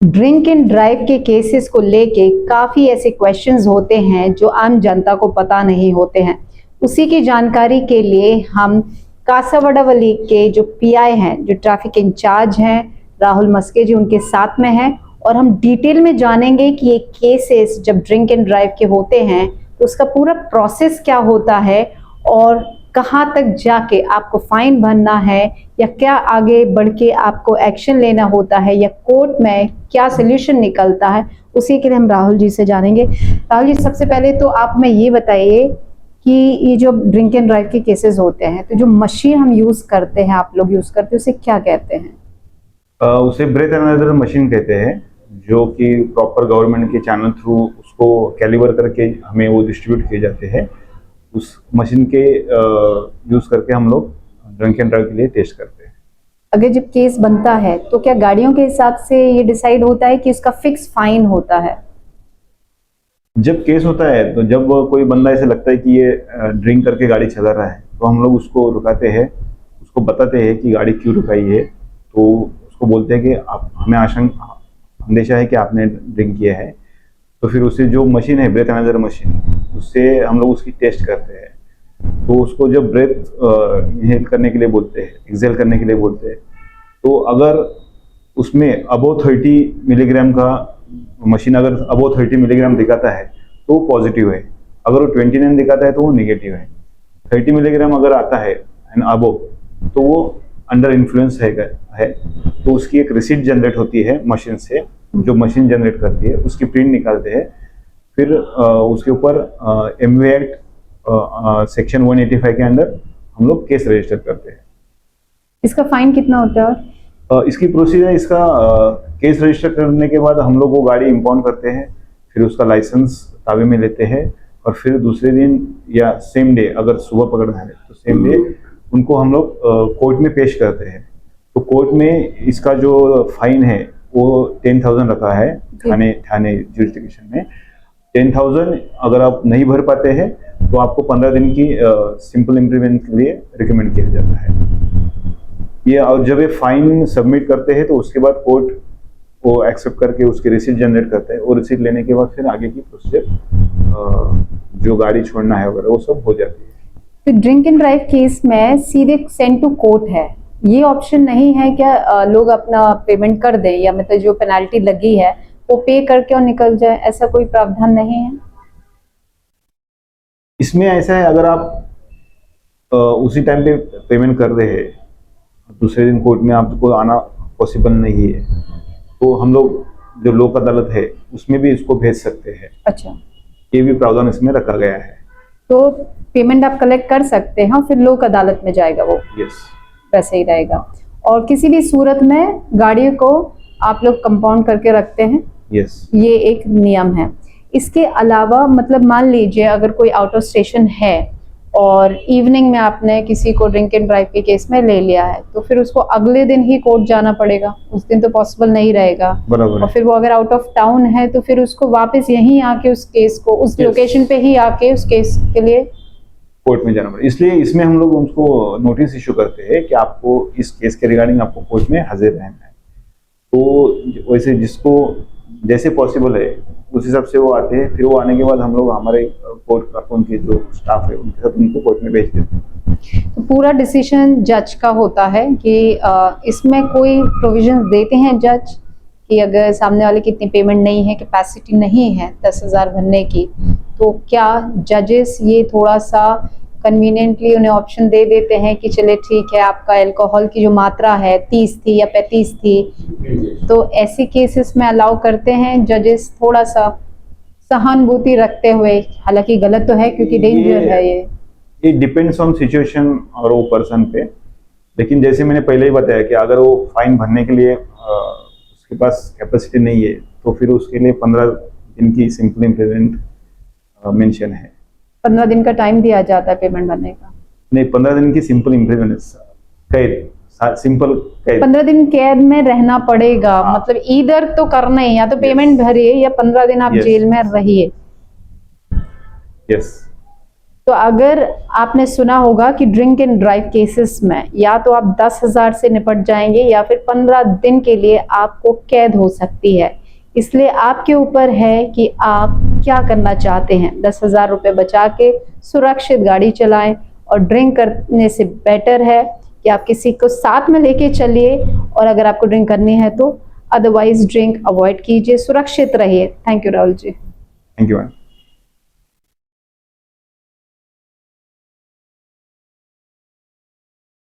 Drink and drive के cases को लेके काफ़ी ऐसे क्वेश्चंस होते हैं जो आम जनता को पता नहीं होते हैं। उसी की जानकारी के लिए हम कासावड़ावली के जो पीआई हैं, जो ट्रैफिक इंचार्ज हैं, राहुल मस्के जी उनके साथ में हैं और हम डिटेल में जानेंगे कि ये केसेस जब ड्रिंक एंड ड्राइव के होते हैं तो उसका पूरा प्रोसेस क्या होता है और कहाँ तक जाके आपको फाइन भरना है या क्या आगे बढ़ के आपको एक्शन लेना होता है या कोर्ट में क्या सोल्यूशन निकलता है, उसी के लिए हम राहुल जी से जानेंगे। राहुल जी, सबसे पहले तो आप में ये बताइए कि ये जो ड्रिंक एंड ड्राइव के केसेस होते हैं तो जो मशीन हम यूज करते हैं, आप लोग यूज करते हैं, उसे क्या कहते हैं? उसे ब्रेथ एनालाइजर मशीन कहते हैं, जो कि प्रॉपर गवर्नमेंट के चैनल थ्रू उसको कैलिबर करके हमें वो डिस्ट्रीब्यूट किए जाते हैं। उस मशीन के यूज करके हम लोग ड्रिंक एंड ड्राइव के लिए टेस्ट करते हैं। अगर जब केस बनता है तो क्या गाड़ियों के हिसाब से ये डिसाइड होता है कि इसका फिक्स फाइन होता है? जब केस होता है तो जब कोई बंदा ऐसे लगता है कि ये ड्रिंक करके गाड़ी चला रहा है तो हम लोग उसको रुकाते हैं, उसको बताते हैं कि गाड़ी क्यों रुकाई है। तो उसको बोलते हैं कि आप हमें अंदेशा है कि आपने ड्रिंक किया है। तो फिर उससे जो मशीन है ब्रेथ एनालाइजर मशीन, उससे हम लोग उसकी टेस्ट करते हैं। तो उसको जब ब्रेथ इनहेल करने के लिए बोलते हैं, एक्सहेल करने के लिए बोलते हैं, तो अगर उसमें अबव 30 मिलीग्राम का मशीन अगर अबव 30 मिलीग्राम दिखाता है तो वो पॉजिटिव है, अगर वो 29 दिखाता है तो वो नेगेटिव है। 30 मिलीग्राम अगर आता है एंड अबव तो वो अंडर इन्फ्लुएंस है। तो उसकी एक रिसीट जनरेट होती है मशीन से, जो मशीन जनरेट करती है उसकी प्रिंट निकालते हैं। फिर उसके ऊपर एमवी एक्ट सेक्शन 185 के अंडर हम लोग केस रजिस्टर करते हैं। इसका फाइन कितना होता है? इसकी प्रोसीजर, इसका केस रजिस्टर करने के बाद हम लोग वो गाड़ी इंपाउंड करते हैं, फिर उसका लाइसेंस ताबे में लेते हैं और फिर दूसरे दिन या सेम डे, अगर सुबह पकड़ना है तो सेम डे उनको हम लोग कोर्ट में पेश करते हैं। तो कोर्ट में इसका जो फाइन है वो 10,000 रखा है थाने जुरिस्डिक्शन में। 10,000 अगर आप नहीं भर पाते हैं तो आपको 15 दिन की सिंपल इम्प्लीमेंट के लिए रिकमेंड किया जाता है ये। और जब ये फाइन सबमिट करते हैं तो उसके बाद कोर्ट वो एक्सेप्ट करके उसकी रिसीट जनरेट करते हैं और रिसीट लेने के बाद फिर आगे की प्रोसीजर जो गाड़ी छोड़ना है वगैरह वो सब हो जाती है। तो ड्रिंक एंड ड्राइव केस में सीधे सेंड टू कोर्ट है, ये ऑप्शन नहीं है क्या? लोग अपना पेमेंट कर दें या मतलब जो पेनाल्टी लगी है वो पे करके और निकल जाए, ऐसा कोई प्रावधान नहीं है इसमें? ऐसा है, अगर आप उसी टाइम पे पेमेंट कर रहे हैं, दूसरे दिन कोर्ट में आपको आना पॉसिबल नहीं है, तो हम लोग जो लोक अदालत है उसमें भी इसको भेज सकते हैं। अच्छा, ये भी प्रावधान इसमें रखा गया है। तो पेमेंट आप कलेक्ट कर सकते हैं और फिर लोक अदालत में जाएगा वो। यस, वैसे ही रहेगा। और किसी भी सूरत में गाड़ी को आप लोग कंपाउंड करके रखते हैं। यस, ये एक नियम है। इसके अलावा मतलब मान लीजिए अगर कोई आउट ऑफ स्टेशन है और इवनिंग में आपने किसी को ड्रिंक एंड ड्राइव के केस में ले लिया है तो फिर उसको अगले दिन ही कोर्ट जाना पड़ेगा, उस दिन तो पॉसिबल नहीं रहेगा। बराबर। और फिर वो अगर आउट ऑफ टाउन है तो फिर उसको वापस यहीं आके उस केस को उस लोकेशन पे ही आके उस केस के लिए कोर्ट में जाना पड़ेगा। इसलिए इसमें हम लोग उनको नोटिस इशू करते हैं कि आपको इस केस के रिगार्डिंग आपको कोर्ट में हाजिर रहना है। तो वैसे जिसको जैसे पॉसिबल है उस हिसाब से वो आते हैं। फिर वो आने के बाद हम लोग हमारे कोर्ट का उनके जो स्टाफ है उनके साथ उनको कोर्ट में भेज देते हैं। तो पूरा डिसीजन जज का होता है कि इसमें कोई प्रोविजन देते हैं जज कि अगर सामने वाले की इतनी पेमेंट नहीं है, कैपेसिटी नहीं है 10,000 भरने की, तो क्या जजेस ये थोड़ा सा कन्वीनियंटली उन्हें ऑप्शन दे देते हैं कि चले ठीक है, आपका अल्कोहल की जो मात्रा है 30 थी या 35 थी, तो ऐसे केसेस में अलाउ करते हैं जजेस थोड़ा सा सहानुभूति रखते हुए? हालांकि गलत तो है क्योंकि डेंजर है ये डिपेंड्स ऑन सिचुएशन और वो पर्सन पे। लेकिन जैसे मैंने पहले ही बताया कि अगर वो फाइन भरने के लिए उसके पास कैपेसिटी नहीं है तो फिर उसके लिए 15 दिन की सिंपल इम्प्लीमेंट मेंशन है। 15 दिन का टाइम दिया जाता है पेमेंट भरने का? नहीं, 15 दिन की सिंपल इम्प्लीमेंट कैद, सिंपल कैद। 15 दिन कैद में रहना पड़ेगा। मतलब इधर तो करना ही, या तो पेमेंट भरिए या 15 दिन आप जेल में रहिए। यस। तो अगर आपने सुना होगा कि ड्रिंक एंड ड्राइव केसेस में या तो आप 10,000 से निपट जाएंगे या फिर 15 दिन के लिए आपको कैद हो सकती है। इसलिए आपके ऊपर है कि आप क्या करना चाहते हैं। 10,000 रुपये बचा के सुरक्षित गाड़ी चलाएं, और ड्रिंक करने से बेटर है कि आप किसी को साथ में लेके चलिए, और अगर आपको ड्रिंक करनी है तो अदरवाइज ड्रिंक अवॉइड कीजिए, सुरक्षित रहिए। Thank you Rahul ji. Thank you ma'am.